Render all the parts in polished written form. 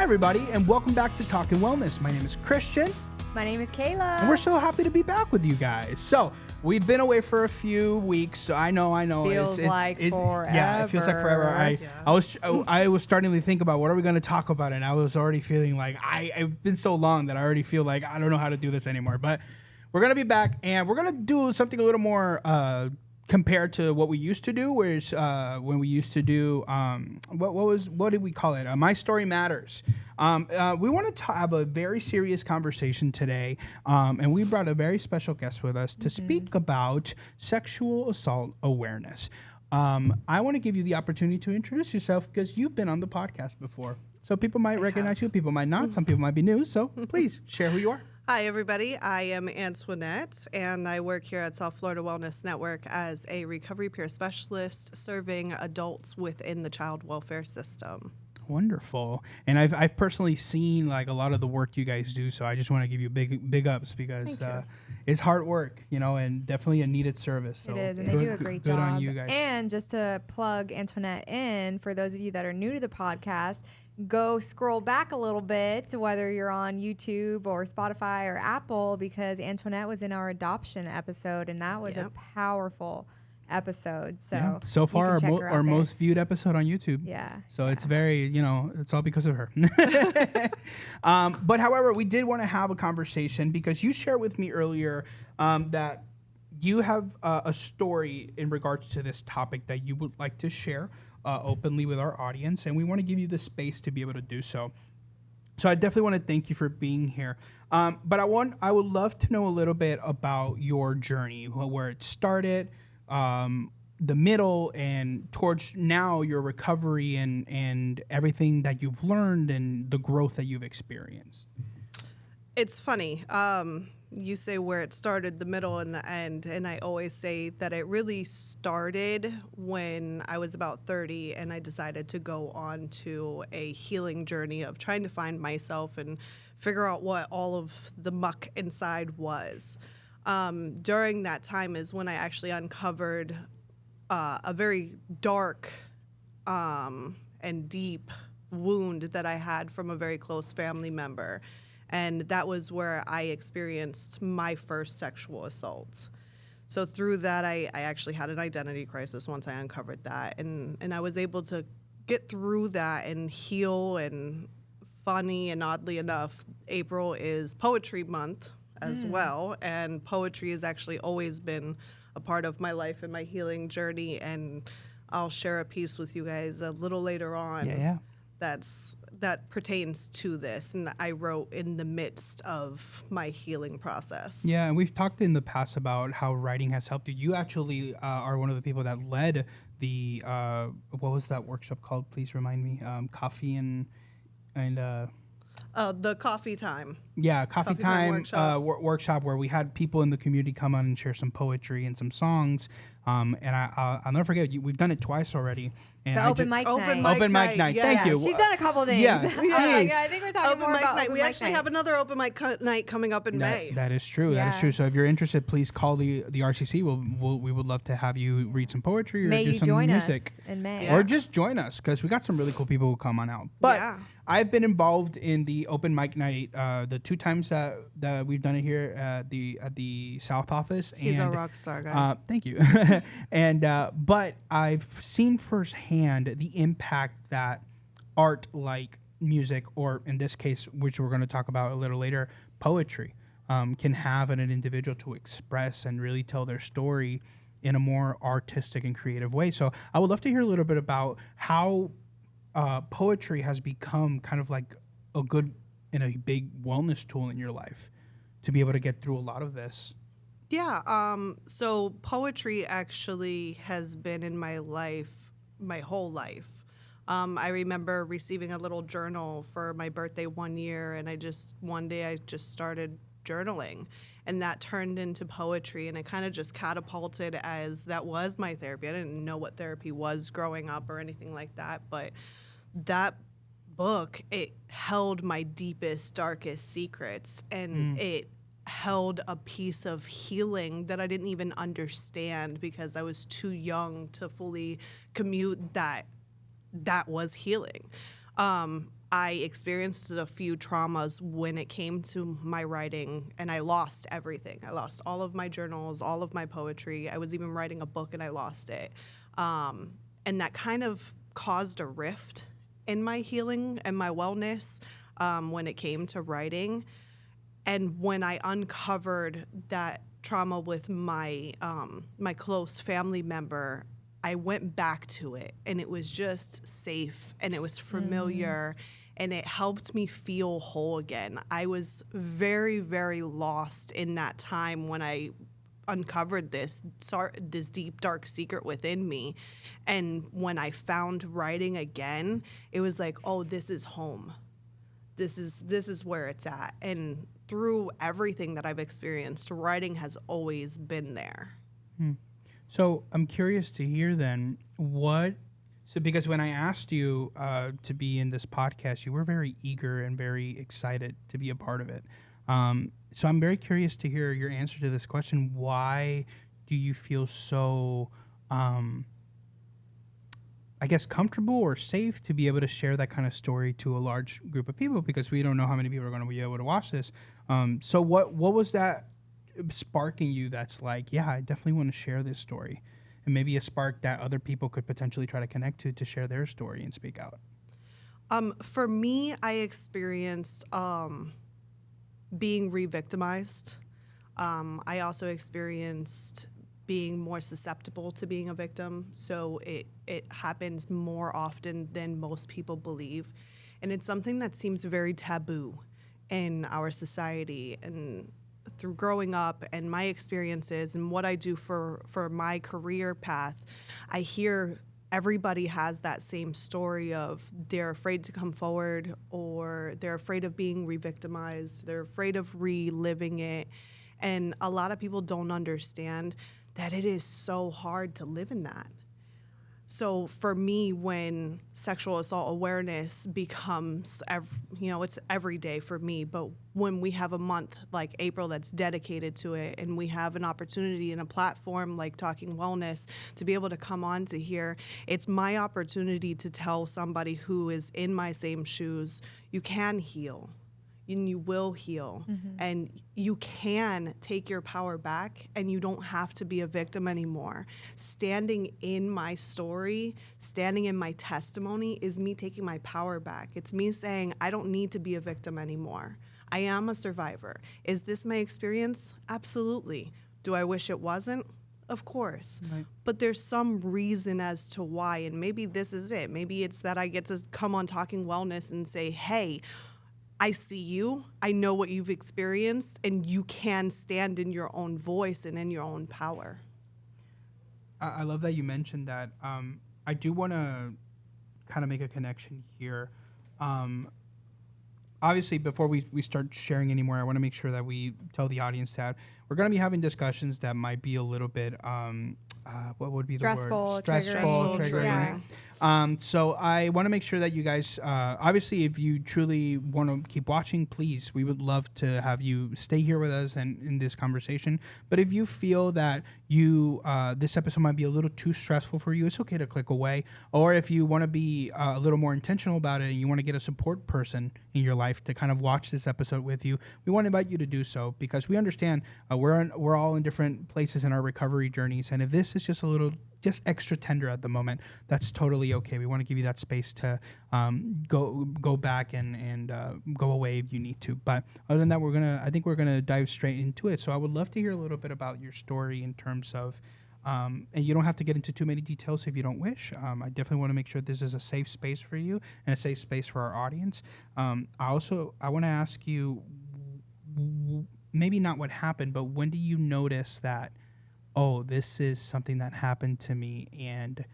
Hi, everybody, and welcome back to Talkin Wellness. My name is Christian. My name is Kayla. And we're so happy to be back with you guys. So, we've been away for a few weeks. So I know. Feels like forever. Yeah, it feels like forever. I was starting to think about what are we going to talk about, and I was already feeling like I've been so long that I already feel like I don't know how to do this anymore. But we're going to be back, and we're going to do something a little more compared to what we used to do, whereas when we used to do what did we call it? My Story Matters. We want to have a very serious conversation today, and we brought a very special guest with us to speak about sexual assault awareness. I want to give you the opportunity to introduce yourself because you've been on the podcast before. So people might recognize you, people might not, some people might be new. So please share who you are. Hi, everybody. I am Antoinette, and I work here at South Florida Wellness Network as a recovery peer specialist serving adults within the child welfare system. Wonderful. And I've personally seen like a lot of the work you guys do, so I just want to give you big ups because it's hard work, and definitely a needed service. So it is, and they do a great job. Good on you guys. And just to plug Antoinette in, for those of you that are new to the podcast, go scroll back a little bit to whether you're on YouTube or Spotify or Apple, because Antoinette was in our adoption episode, and that was a powerful episode. So far our most viewed episode on YouTube. Yeah. So it's very, it's all because of her. But however, we did want to have a conversation because you shared with me earlier that you have a story in regards to this topic that you would like to share openly with our audience, and we want to give you the space to be able to do so. So I definitely want to thank you for being here. But I would love to know a little bit about your journey, where it started, the middle, and towards now your recovery and everything that you've learned and the growth that you've experienced. It's funny. You say where it started, the middle, and the end, and I always say that it really started when I was about 30 and I decided to go on to a healing journey of trying to find myself and figure out what all of the muck inside was. During that time is when I actually uncovered a very dark and deep wound that I had from a very close family member. And that was where I experienced my first sexual assault. So through that, I actually had an identity crisis once I uncovered that. And I was able to get through that and heal. And funny and oddly enough, April is Poetry Month as well. And poetry has actually always been a part of my life and my healing journey. And I'll share a piece with you guys a little later on. Yeah. That pertains to this, and I wrote in the midst of my healing process. Yeah, and we've talked in the past about how writing has helped you. You actually are one of the people that led the what was that workshop called? Please remind me. Coffee and the coffee time. Yeah, coffee time workshop where we had people in the community come on and share some poetry and some songs. And I'll never forget, we've done it twice already. And the open mic night. Open mic night. Yes. Thank you. She's done a couple things. Yeah. I think we're talking open more mic about night. open We mic actually night. have another open mic night coming up in May. That is true. Yeah. That is true. So if you're interested, please call the RCC. We would love to have you read some poetry or do some music. Us in May. Or just join us because we got some really cool people who come on out. But I've been involved in the open mic night the 2 times that we've done it here at the South office. He's a rock star guy. Thank you. And but I've seen firsthand the impact that art like music, or in this case, which we're going to talk about a little later, poetry, can have in an individual to express and really tell their story in a more artistic and creative way. So I would love to hear a little bit about how poetry has become kind of like a good and a big wellness tool in your life to be able to get through a lot of this. Yeah. So poetry actually has been in my life, my whole life. I remember receiving a little journal for my birthday one year, and one day I just started journaling, and that turned into poetry, and it kind of just catapulted as that was my therapy. I didn't know what therapy was growing up or anything like that, but that book, it held my deepest, darkest secrets, and it held a piece of healing that I didn't even understand because I was too young to fully commute that was healing. I experienced a few traumas when it came to my writing, and I lost everything. I lost all of my journals, all of my poetry. I was even writing a book and I lost it. And that kind of caused a rift in my healing and my wellness when it came to writing. And when I uncovered that trauma with my my close family member, I went back to it, and it was just safe and it was familiar. And it helped me feel whole again. I was very, very lost in that time when I uncovered this deep, dark secret within me. And when I found writing again, it was like, oh, this is home. This is where it's at. And through everything that I've experienced, writing has always been there. So I'm curious to hear then So because when I asked you to be in this podcast, you were very eager and very excited to be a part of it. So I'm very curious to hear your answer to this question. Why do you feel so, I guess, comfortable or safe to be able to share that kind of story to a large group of people? Because we don't know how many people are going to be able to watch this. So what was that sparking you that's like, yeah, I definitely want to share this story? And maybe a spark that other people could potentially try to connect to share their story and speak out. For me, I experienced being re-victimized. I also experienced being more susceptible to being a victim. So it happens more often than most people believe. And it's something that seems very taboo in our society. And through growing up and my experiences and what I do for my career path, I hear everybody has that same story of they're afraid to come forward, or they're afraid of being re-victimized, they're afraid of reliving it. And a lot of people don't understand that it is so hard to live in that. So for me, when sexual assault awareness becomes, it's every day for me, but when we have a month like April that's dedicated to it, and we have an opportunity and a platform like Talking Wellness to be able to come on to here, it's my opportunity to tell somebody who is in my same shoes, you can heal. And you will heal, and you can take your power back, and you don't have to be a victim anymore. Standing in my story, standing in my testimony is me taking my power back. It's me saying, I don't need to be a victim anymore. I am a survivor. Is this my experience? Absolutely. Do I wish it wasn't? Of course. Right. But there's some reason as to why, and maybe this is it. Maybe it's that I get to come on Talking Wellness and say, hey, I see you, I know what you've experienced, and you can stand in your own voice and in your own power. I love that you mentioned that. I do want to kind of make a connection here. Obviously, before we start sharing anymore, I want to make sure that we tell the audience that we're going to be having discussions that might be a little bit, what would be stressful, the word? Stressful, triggering. Yeah. So I want to make sure that you guys, obviously, if you truly want to keep watching, please, we would love to have you stay here with us and in this conversation. But if you feel that this episode might be a little too stressful for you, it's okay to click away. Or if you want to be a little more intentional about it and you want to get a support person in your life to kind of watch this episode with you, we want to invite you to do so, because we understand we're all in different places in our recovery journeys. And if this is just a little extra tender at the moment, that's totally okay. We want to give you that space to go back and go away if you need to. But other than that, I think we're gonna dive straight into it. So I would love to hear a little bit about your story in terms of, and you don't have to get into too many details if you don't wish. I definitely want to make sure this is a safe space for you and a safe space for our audience. I want to ask you, maybe not what happened, but when do you notice that, oh, this is something that happened to me and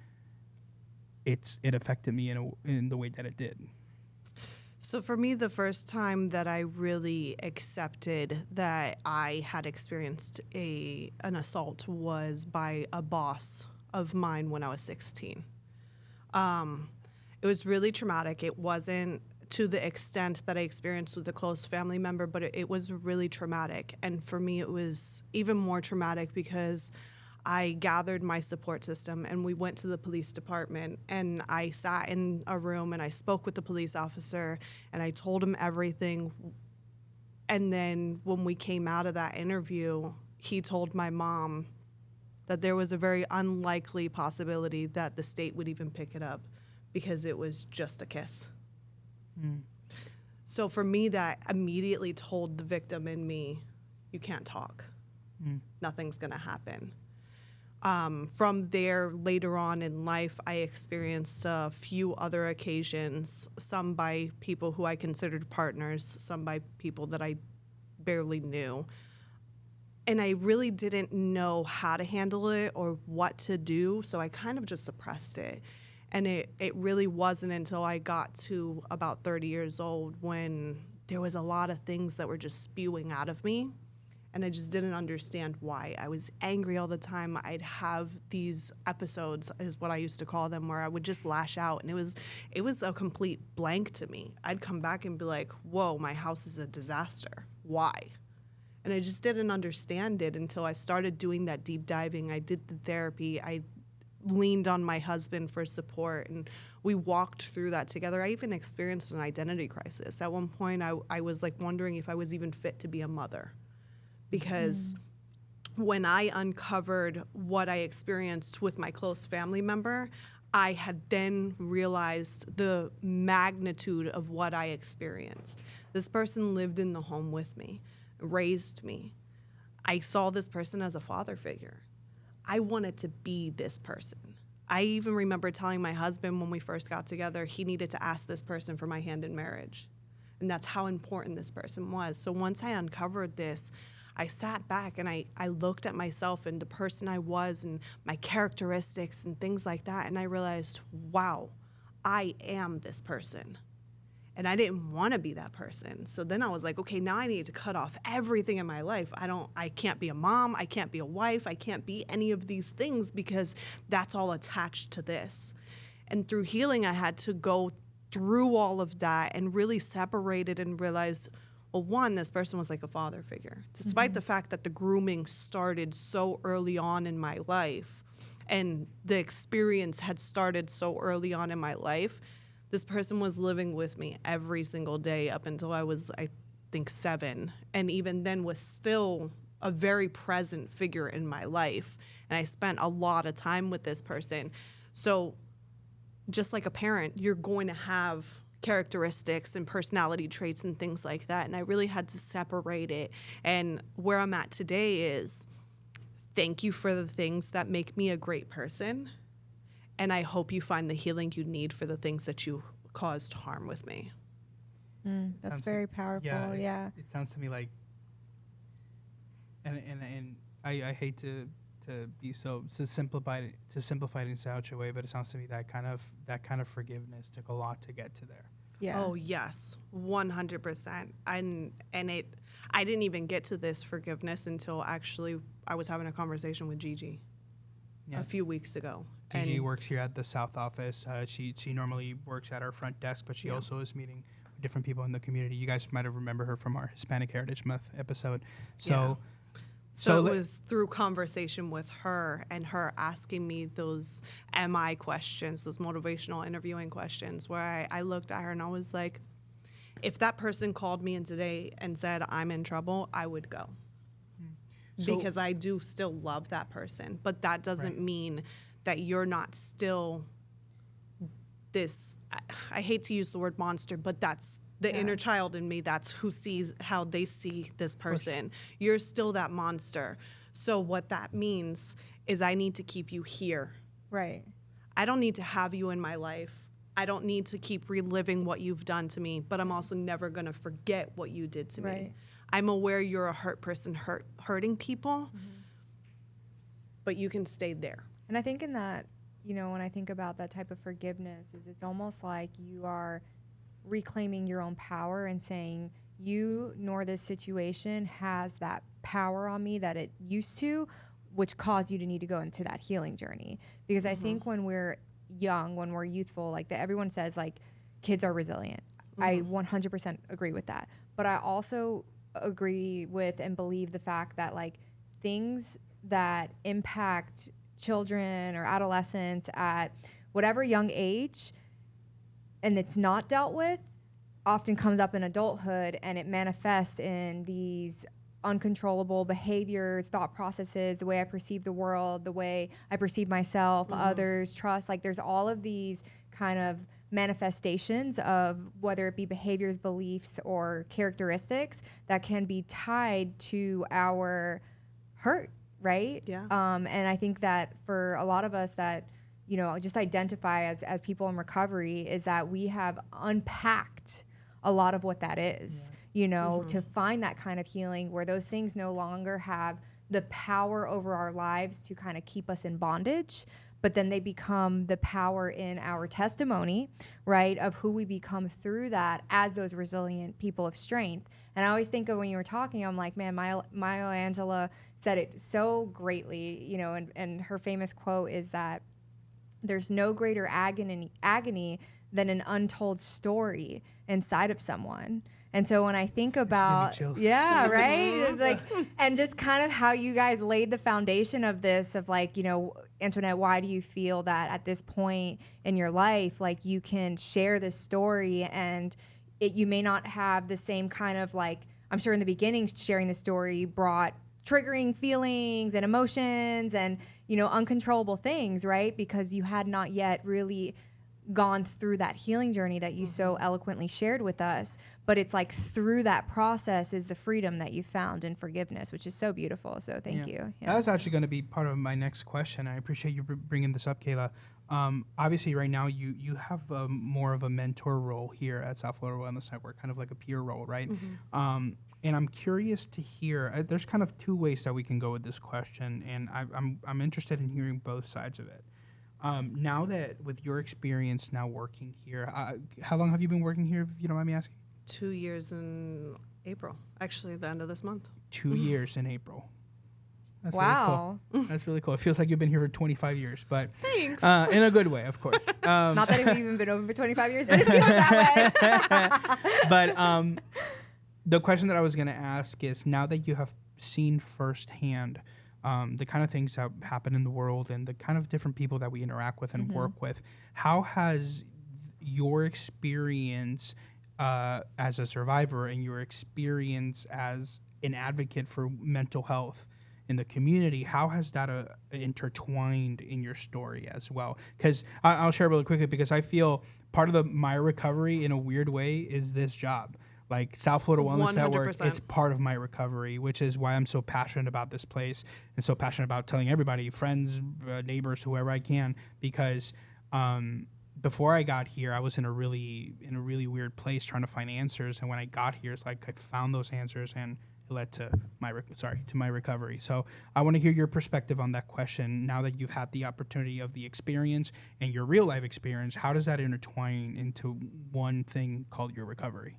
it affected me in the way that it did? So for me, the first time that I really accepted that I had experienced an assault was by a boss of mine when I was 16. It was really traumatic. It wasn't to the extent that I experienced with a close family member, but it was really traumatic. And for me, it was even more traumatic because I gathered my support system and we went to the police department, and I sat in a room and I spoke with the police officer and I told him everything. And then when we came out of that interview, he told my mom that there was a very unlikely possibility that the state would even pick it up because it was just a kiss. So for me, that immediately told the victim in me, you can't talk. Nothing's gonna happen. From there, later on in life, I experienced a few other occasions, some by people who I considered partners, some by people that I barely knew. And I really didn't know how to handle it or what to do, so I kind of just suppressed it. And it really wasn't until I got to about 30 years old when there was a lot of things that were just spewing out of me. And I just didn't understand why. I was angry all the time. I'd have these episodes, is what I used to call them, where I would just lash out. And it was a complete blank to me. I'd come back and be like, whoa, my house is a disaster. Why? And I just didn't understand it until I started doing that deep diving. I did the therapy. I leaned on my husband for support, and we walked through that together. I even experienced an identity crisis. At one point, I was like wondering if I was even fit to be a mother. Because when I uncovered what I experienced with my close family member, I had then realized the magnitude of what I experienced. This person lived in the home with me, raised me. I saw this person as a father figure. I wanted to be this person. I even remember telling my husband when we first got together, he needed to ask this person for my hand in marriage. And that's how important this person was. So once I uncovered this, I sat back and I looked at myself and the person I was and my characteristics and things like that. And I realized, wow, I am this person. And I didn't want to be that person. So then I was like, okay, now I need to cut off everything in my life. I can't be a mom. I can't be a wife. I can't be any of these things because that's all attached to this. And through healing, I had to go through all of that and really separate it and realize, well, one, this person was like a father figure. Despite the fact that the grooming started so early on in my life and the experience had started so early on in my life, this person was living with me every single day up until I was, I think, 7. And even then was still a very present figure in my life. And I spent a lot of time with this person. So just like a parent, you're going to have characteristics and personality traits and things like that. And I really had to separate it. And where I'm at today is thank you for the things that make me a great person. And I hope you find the healing you need for the things that you caused harm with me. That's very powerful. Yeah. It sounds to me like, and I hate to be so simplify it in such a way, but it sounds to me that kind of forgiveness took a lot to get to there. Yeah. Oh yes, 100%. And I didn't even get to this forgiveness until actually I was having a conversation with Gigi a few weeks ago. Gigi works here at the South office. She normally works at our front desk, but she also is meeting different people in the community. You guys might have remember her from our Hispanic Heritage Month episode. So it was through conversation with her and her asking me those MI questions, those motivational interviewing questions, where I looked at her and I was like, if that person called me in today and said I'm in trouble, I would go. Because I do still love that person. But that doesn't mean that you're not still this, I hate to use the word monster, but that's the inner child in me. That's who sees how they see this person. You're still that monster. So what that means is I need to keep you here. Right. I don't need to have you in my life. I don't need to keep reliving what you've done to me, but I'm also never going to forget what you did to me. I'm aware you're a hurt person hurting people, but you can stay there. And I think in that, when I think about that type of forgiveness, is it's almost like you are reclaiming your own power and saying, you nor this situation has that power on me that it used to, which caused you to need to go into that healing journey. Because I think when we're young, when we're youthful, like everyone says, like, kids are resilient. I 100% agree with that. But I also agree with and believe the fact that, like, things that impact children or adolescents at whatever young age, and it's not dealt with, often comes up in adulthood, and it manifests in these uncontrollable behaviors, thought processes, the way I perceive the world, the way I perceive myself, others, trust. Like there's all of these kind of manifestations of whether it be behaviors, beliefs, or characteristics that can be tied to our hurt, right? Yeah. And I think that for a lot of us that, you know, just identify as people in recovery is that we have unpacked a lot of what that is, you know, to find that kind of healing where those things no longer have the power over our lives to kind of keep us in bondage, but then they become the power in our testimony, right, of who we become through that as those resilient people of strength. And I always think of when you were talking, I'm like, man, Maya Angelou said it so greatly, you know, and her famous quote is that there's no greater agony than an untold story inside of someone. And so when I think about, yeah, right? It's like, and just kind of how you guys laid the foundation of this, of like, you know, Antoinette, why do you feel that at this point in your life, like you can share this story and you may not have the same kind of like, I'm sure in the beginning sharing the story brought triggering feelings and emotions and, you know, uncontrollable things, right? Because you had not yet really gone through that healing journey that you so eloquently shared with us. But it's like through that process is the freedom that you found in forgiveness, which is so beautiful. So thank you. Yeah. That was actually going to be part of my next question. I appreciate you bringing this up, Kayla. Obviously, right now you have more of a mentor role here at South Florida Wellness Network, kind of like a peer role, right? And I'm curious to hear. There's kind of two ways that we can go with this question, and I'm interested in hearing both sides of it. Now that with your experience now working here, how long have you been working here, if you don't mind me asking? 2 years in April, actually the end of this month. 2 years in April. That's wow. Really cool. That's really cool. It feels like you've been here for 25 years, but thanks. In a good way, of course. Not that we've even been over for 25 years, but it feels that way. But the question that I was going to ask is, now that you have seen firsthand the kind of things that happen in the world and the kind of different people that we interact with and work with, how has your experience as a survivor and your experience as an advocate for mental health in the community, how has that intertwined in your story as well? Because I'll share really quickly, because I feel part of my recovery in a weird way is this job. Like South Florida Wellness 100%. Network, it's part of my recovery, which is why I'm so passionate about this place and so passionate about telling everybody, friends, neighbors, whoever I can, because before I got here, I was in a really weird place trying to find answers. And when I got here, it's like I found those answers and it led to my recovery. So I want to hear your perspective on that question. Now that you've had the opportunity of the experience and your real life experience, how does that intertwine into one thing called your recovery?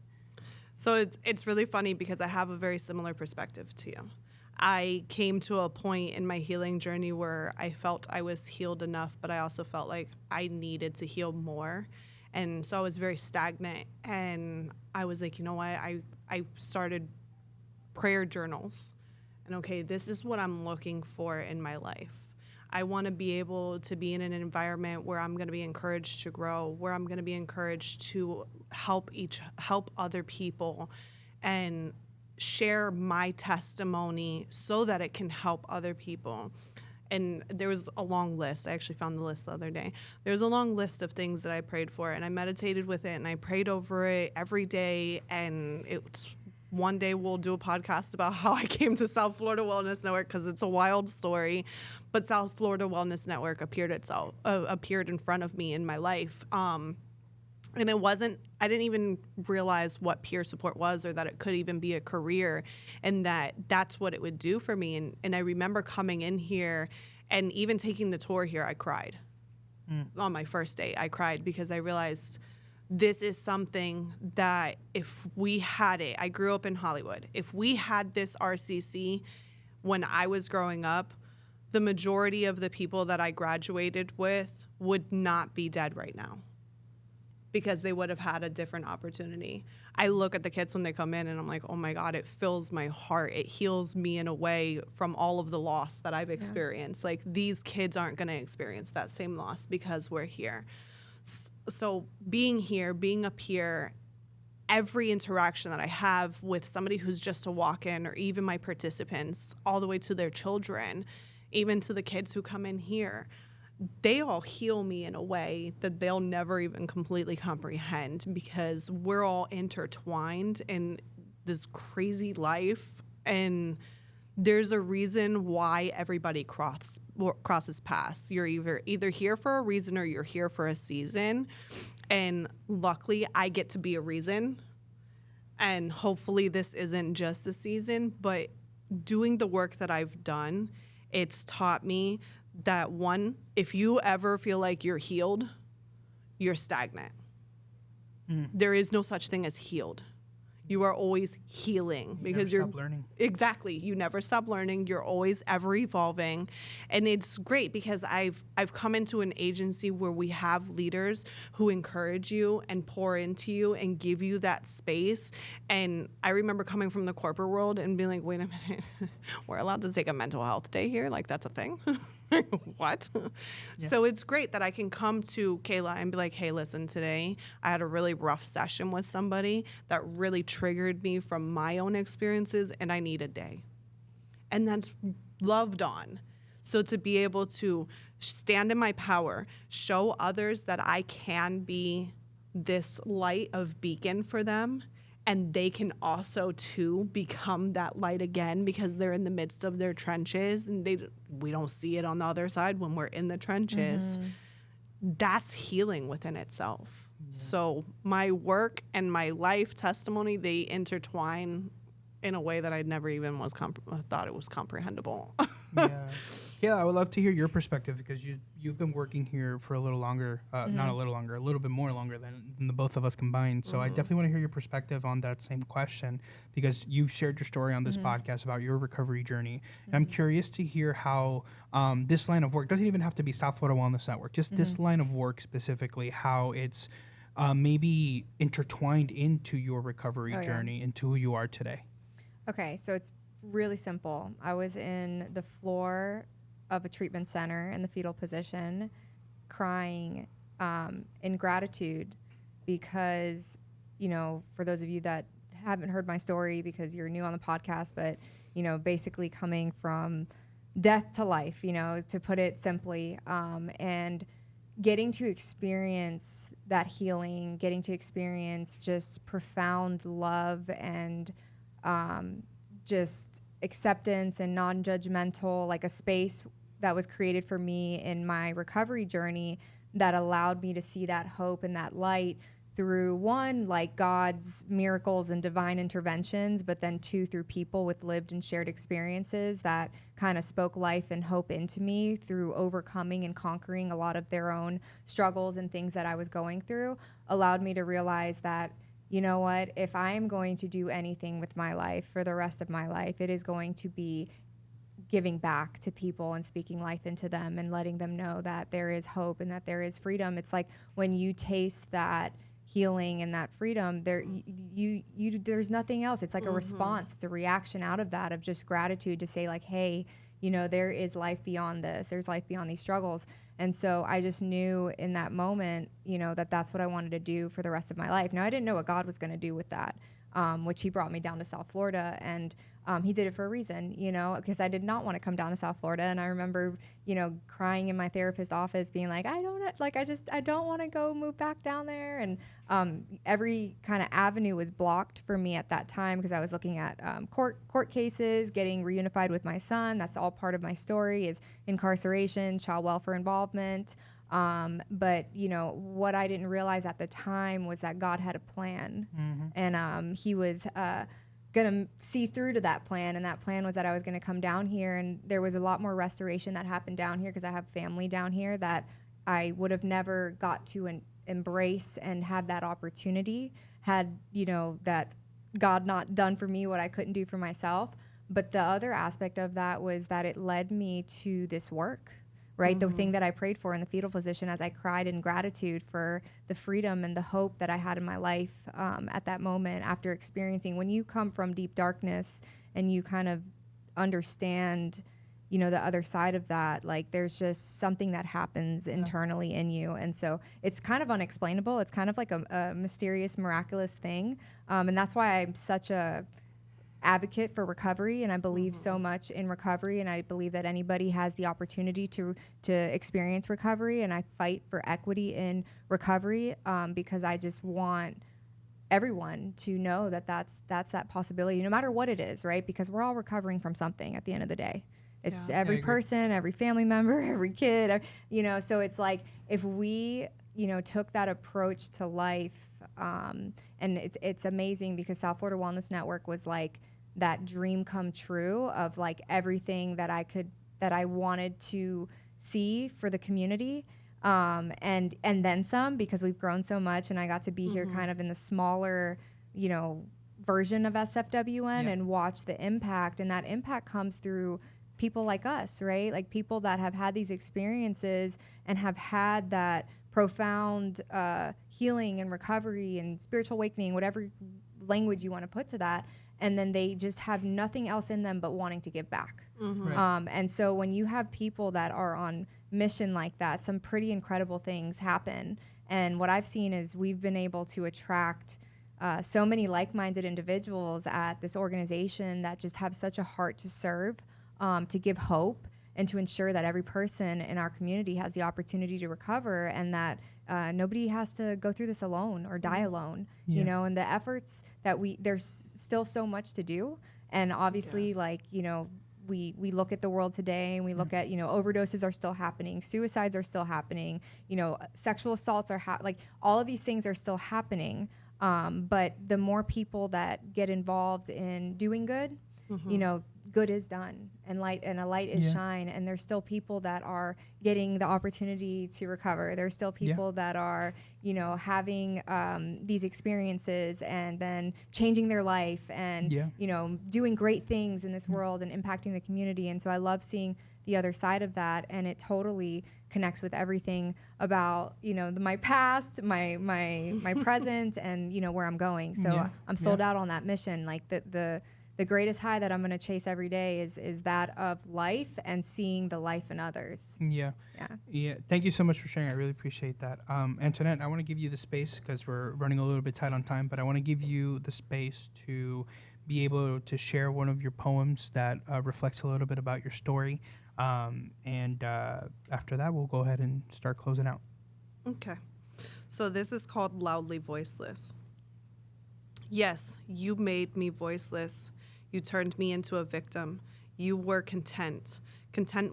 So it's really funny because I have a very similar perspective to you. I came to a point in my healing journey where I felt I was healed enough, but I also felt like I needed to heal more. And so I was very stagnant. And I was like, you know what? I started prayer journals. And okay, this is what I'm looking for in my life. I want to be able to be in an environment where I'm going to be encouraged to grow, where I'm going to be encouraged to help other people and share my testimony so that it can help other people. And there was a long list. I actually found the list the other day. There's a long list of things that I prayed for, and I meditated with it, and I prayed over it every day. And it's one day we'll do a podcast about how I came to South Florida Wellness Network, because it's a wild story. But South Florida Wellness Network appeared in front of me in my life. And I didn't even realize what peer support was, or that it could even be a career, and that's what it would do for me. And I remember coming in here and even taking the tour here, I cried. On my first day, I cried because I realized this is something that if we had it, I grew up in Hollywood. If we had this RCC when I was growing up, the majority of the people that I graduated with would not be dead right now. because they would have had a different opportunity. I look at the kids when they come in and I'm like, oh my God, it fills my heart. It heals me in a way from all of the loss that I've experienced. Like, these kids aren't going to experience that same loss because we're here. So being here, being up here, every interaction that I have with somebody who's just a walk-in, or even my participants, all the way to their children, even to the kids who come in here, they all heal me in a way that they'll never even completely comprehend, because we're all intertwined in this crazy life, and there's a reason why everybody crosses paths. You're either here for a reason or you're here for a season. And luckily, I get to be a reason. And hopefully this isn't just a season, but doing the work that I've done, it's taught me that, one, if you ever feel like you're healed, you're stagnant. There is no such thing as healed. You are always healing, because you're learning. Exactly. You never stop learning. You're always ever evolving. And it's great because I've come into an agency where we have leaders who encourage you and pour into you and give you that space. And I remember coming from the corporate world and being like, wait a minute, we're allowed to take a mental health day here? Like, that's a thing? What? Yeah. So it's great that I can come to Kayla and be like, hey, listen, today I had a really rough session with somebody that really triggered me from my own experiences, and I need a day. And that's loved on. So to be able to stand in my power, show others that I can be this light of beacon for them, and they can also, too, become that light again, because they're in the midst of their trenches, and we don't see it on the other side when we're in the trenches. That's healing within itself. Yeah. So my work and my life testimony, they intertwine in a way that I never even thought it was comprehensible. Yeah, I would love to hear your perspective, because you've been working here for a little longer, not a little longer, a little bit more longer than the both of us combined. So I definitely want to hear your perspective on that same question, because you've shared your story on this podcast about your recovery journey. And I'm curious to hear how this line of work, doesn't even have to be South Florida Wellness Network, just this line of work specifically, how it's maybe intertwined into your recovery journey, into who you are today. Okay, so it's really simple. I was in the floor of a treatment center in the fetal position, crying in gratitude, because, for those of you that haven't heard my story because you're new on the podcast, but, basically coming from death to life, to put it simply, and getting to experience that healing, getting to experience just profound love and just acceptance and non-judgmental, like a space that was created for me in my recovery journey that allowed me to see that hope and that light through, one, like God's miracles and divine interventions, but then two, through people with lived and shared experiences that kind of spoke life and hope into me through overcoming and conquering a lot of their own struggles and things that I was going through, allowed me to realize that, you know what, if I am going to do anything with my life for the rest of my life, it is going to be giving back to people and speaking life into them and letting them know that there is hope and that there is freedom. It's like when you taste that healing and that freedom, there's nothing else. It's like a response. It's a reaction out of that, of just gratitude to say like, hey, there is life beyond this. There's life beyond these struggles. And so I just knew in that moment, that that's what I wanted to do for the rest of my life. Now, I didn't know what God was going to do with that, which he brought me down to South Florida, and he did it for a reason, because I did not want to come down to South Florida. And I remember, crying in my therapist's office being like, I don't want to go move back down there. And every kind of avenue was blocked for me at that time, because I was looking at court cases, getting reunified with my son. That's all part of my story, is incarceration, child welfare involvement. But what I didn't realize at the time was that God had a plan, and he was gonna see through to that plan, and that plan was that I was gonna come down here, and there was a lot more restoration that happened down here because I have family down here that I would have never got to embrace and have that opportunity had that God not done for me what I couldn't do for myself. But the other aspect of that was that it led me to this work, right? The thing that I prayed for in the fetal position as I cried in gratitude for the freedom and the hope that I had in my life at that moment after experiencing, when you come from deep darkness and you kind of understand, you know, the other side of that, like there's just something that happens internally in you. And so it's kind of unexplainable. It's kind of like a mysterious, miraculous thing. And that's why I'm such a advocate for recovery, and I believe so much in recovery, and I believe that anybody has the opportunity to experience recovery, and I fight for equity in recovery because I just want everyone to know that that's that possibility, no matter what it is, right? Because we're all recovering from something at the end of the day. It's every person, every family member, every kid, you know, so it's like if we, you know, took that approach to life, and it's amazing because South Florida Wellness Network was like that dream come true of like everything that I wanted to see for the community, and then some, because we've grown so much, and I got to be here kind of in the smaller, you know, version of SFWN and watch the impact, and that impact comes through people like us, right? Like people that have had these experiences and have had that profound healing and recovery and spiritual awakening, whatever language you want to put to that, and then they just have nothing else in them but wanting to give back. Right. And so when you have people that are on mission like that, some pretty incredible things happen. And what I've seen is we've been able to attract so many like-minded individuals at this organization that just have such a heart to serve, to give hope, and to ensure that every person in our community has the opportunity to recover, and that nobody has to go through this alone or die alone, you know, and the efforts that there's still so much to do. And obviously, like, you know, we look at the world today and we look at, you know, overdoses are still happening, suicides are still happening, you know, sexual assaults are like all of these things are still happening. But the more people that get involved in doing good, you know, good is done, and a light is shine, and there's still people that are getting the opportunity to recover. There's still people that are, you know, having these experiences and then changing their life and, you know, doing great things in this world and impacting the community. And so I love seeing the other side of that, and it totally connects with everything about, you know, my past, my present, and, you know, where I'm going. So I'm sold out on that mission. Like the greatest high that I'm going to chase every day is that of life and seeing the life in others. Yeah. Thank you so much for sharing. I really appreciate that. Antoinette, I want to give you the space because we're running a little bit tight on time, but I want to give you the space to be able to share one of your poems that reflects a little bit about your story. And after that, we'll go ahead and start closing out. Okay. So this is called Loudly Voiceless. Yes, you made me voiceless. You turned me into a victim. You were content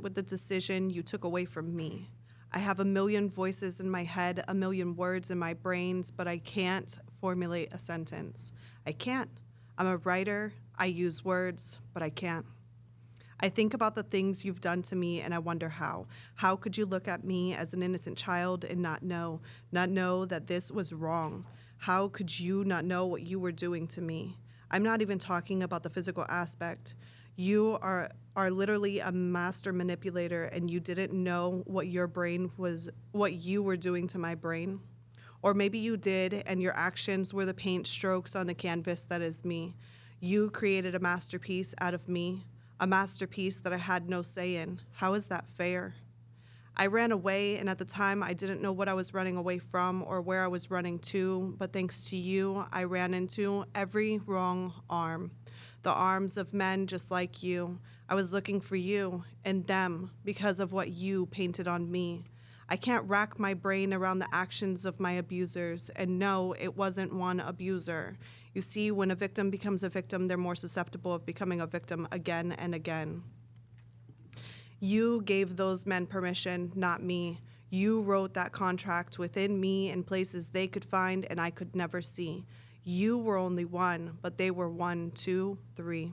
with the decision you took away from me. I have a million voices in my head, a million words in my brains, but I can't formulate a sentence. I can't. I'm a writer. I use words, but I can't. I think about the things you've done to me, and I wonder how. How could you look at me as an innocent child and not know that this was wrong? How could you not know what you were doing to me? I'm not even talking about the physical aspect. You are literally a master manipulator, and you didn't know what you were doing to my brain. Or maybe you did, and your actions were the paint strokes on the canvas that is me. You created a masterpiece out of me, a masterpiece that I had no say in. How is that fair? I ran away, and at the time, I didn't know what I was running away from or where I was running to, but thanks to you, I ran into every wrong arm, the arms of men just like you. I was looking for you and them because of what you painted on me. I can't rack my brain around the actions of my abusers, and no, it wasn't one abuser. You see, when a victim becomes a victim, they're more susceptible of becoming a victim again and again. You gave those men permission, not me. You wrote that contract within me in places they could find and I could never see. You were only one, but they were 1, 2, 3.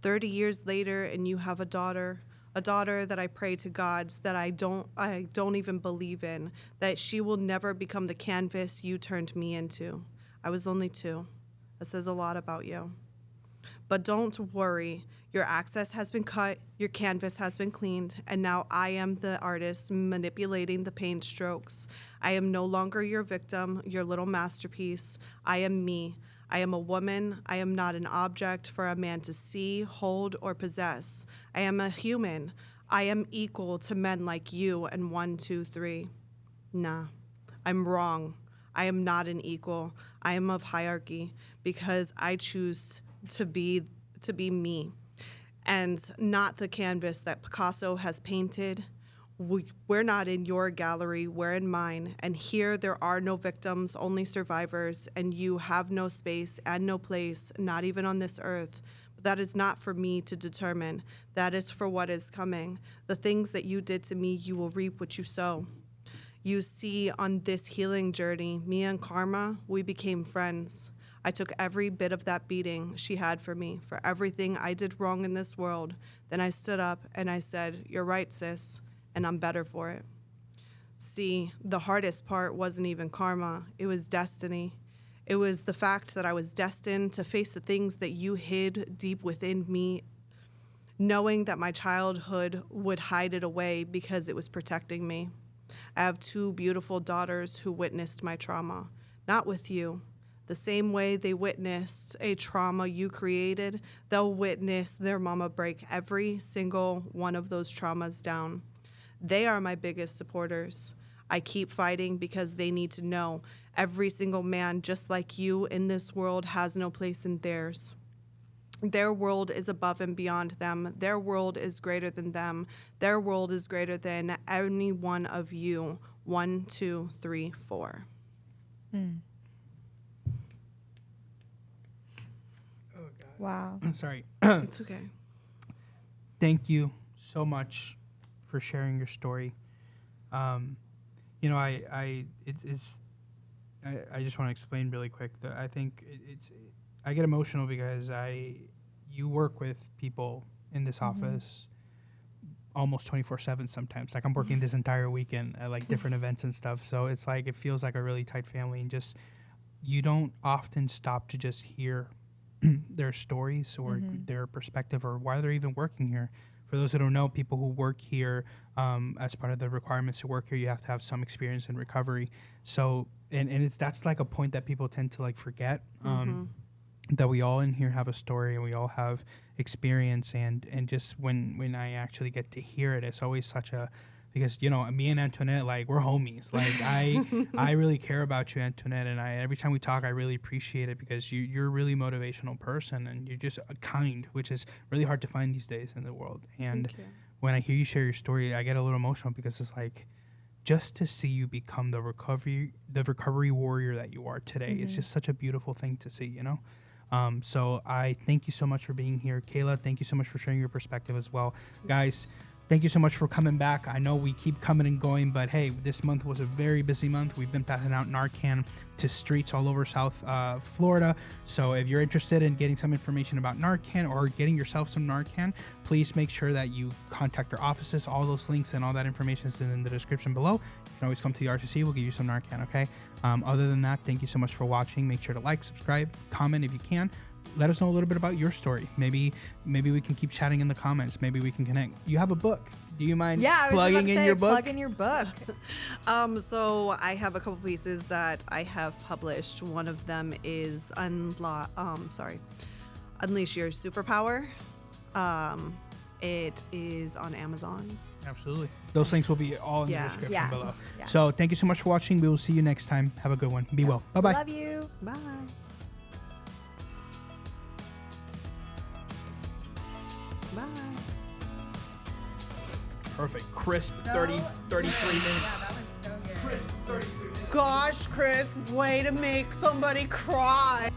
30 years later, and you have a daughter that I pray to God that I don't even believe in, that she will never become the canvas you turned me into. I was only 2. That says a lot about you. But don't worry, your access has been cut. Your canvas has been cleaned, and now I am the artist manipulating the paint strokes. I am no longer your victim, your little masterpiece. I am me. I am a woman. I am not an object for a man to see, hold, or possess. I am a human. I am equal to men like you and 1, 2, 3. Nah, I'm wrong. I am not an equal. I am of hierarchy because I choose to be me. And not the canvas that Picasso has painted. We're not in your gallery, we're in mine. And here there are no victims, only survivors, and you have no space and no place, not even on this earth. But that is not for me to determine. That is for what is coming. The things that you did to me, you will reap what you sow. You see, on this healing journey, me and Karma, we became friends. I took every bit of that beating she had for me, for everything I did wrong in this world. Then I stood up and I said, "You're right, sis, and I'm better for it." See, the hardest part wasn't even karma, it was destiny. It was the fact that I was destined to face the things that you hid deep within me, knowing that my childhood would hide it away because it was protecting me. I have 2 beautiful daughters who witnessed my trauma, not with you. The same way they witnessed a trauma you created, they'll witness their mama break every single one of those traumas down. They are my biggest supporters. I keep fighting because they need to know every single man just like you in this world has no place in theirs. Their world is above and beyond them. Their world is greater than them. Their world is greater than any one of you. 1, 2, 3, 4. Wow. Sorry. It's okay. Thank you so much for sharing your story. You know, I just want to explain really quick that I think I get emotional because you work with people in this office almost 24/7 sometimes. Like I'm working this entire weekend at like different events and stuff. So it's like it feels like a really tight family, and just you don't often stop to just hear their stories or their perspective or why they're even working here. For those who don't know, people who work here, as part of the requirements to work here, you have to have some experience in recovery. So, and that's like a point that people tend to like forget, that we all in here have a story and we all have experience. And just when I actually get to hear it, it's always such a, because, you know, me and Antoinette, like, we're homies. Like, I really care about you, Antoinette, and every time we talk, I really appreciate it because you're a really motivational person, and you're just kind, which is really hard to find these days in the world. And when I hear you share your story, I get a little emotional because it's like, just to see you become the recovery warrior that you are today, it's just such a beautiful thing to see, you know? So I thank you so much for being here. Kayla, thank you so much for sharing your perspective as well. Guys, thank you so much for coming back. I know we keep coming and going, but hey, this month was a very busy month. We've been passing out Narcan to streets all over South Florida. So if you're interested in getting some information about Narcan or getting yourself some Narcan, please make sure that you contact our offices. All those links and all that information is in the description below. You can always come to the RCC. We'll give you some Narcan, okay? Other than that, thank you so much for watching. Make sure to like, subscribe, comment if you can. Let us know a little bit about your story. Maybe we can keep chatting in the comments. Maybe we can connect. You have a book. Do you mind plugging in your book? Plug in your book. So I have a couple pieces that I have published. One of them is Unleash Your Superpower. It is on Amazon. Absolutely. Those links will be all in the description below. Yeah. So thank you so much for watching. We will see you next time. Have a good one. Be well. Bye-bye. Love you. Bye. Bye. Perfect. Crisp 33 minutes. Yeah, that was so good. Crisp 33 minutes. Gosh, Chris, way to make somebody cry.